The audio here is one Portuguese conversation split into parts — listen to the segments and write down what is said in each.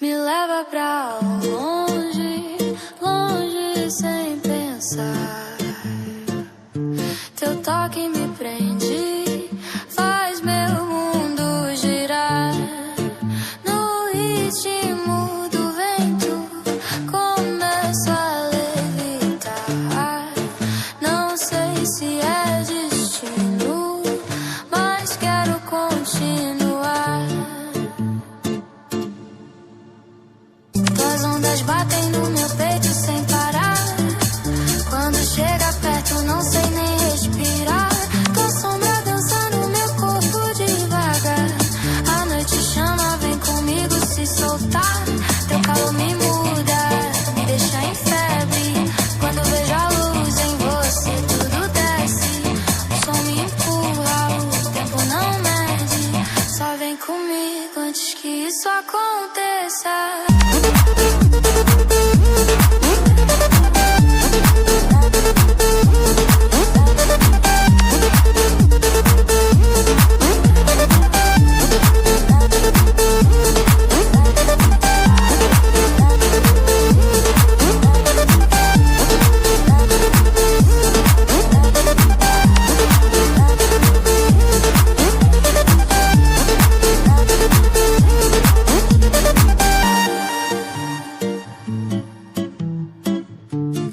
Me leva pra longe, longe sem pensar. Teu toque me prende, faz meu mundo girar. No ritmo do vento, começo a levitar. Não sei se é destino, mas quero continuar. Tuas ondas batem no meu peito sem parar. Quando chega perto não sei nem respirar. Tua sombra dança no meu corpo devagar. A noite chama, vem comigo se soltar. Teu calor me muda, me deixa em febre. Quando vejo a luz em você tudo desce. O som me empurra, o tempo não mede. Só vem comigo antes que isso aconteça.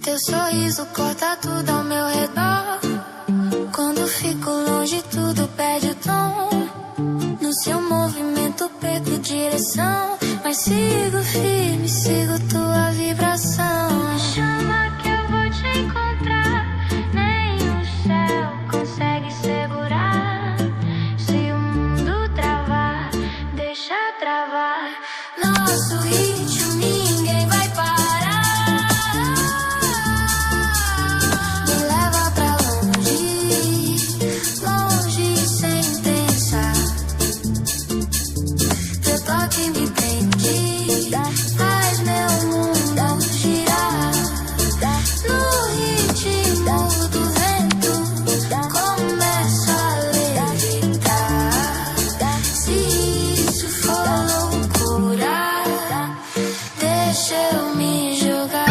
Teu sorriso corta tudo ao meu redor. Quando fico longe tudo perde o tom. No seu movimento perco direção, mas sigo firme, sigo tua vibração. Me chama que eu vou te encontrar. Nem o céu consegue segurar. Se o mundo travar, deixa travar. Nosso ritmo ninguém vai parar. Que me prende, faz meu mundo girar. No ritmo do vento, começo a levitar. Se isso for loucura, deixa eu me jogar.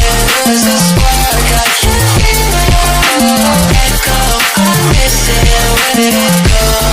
Yeah. was the spark. I can't hear your echo. I miss it when it goes.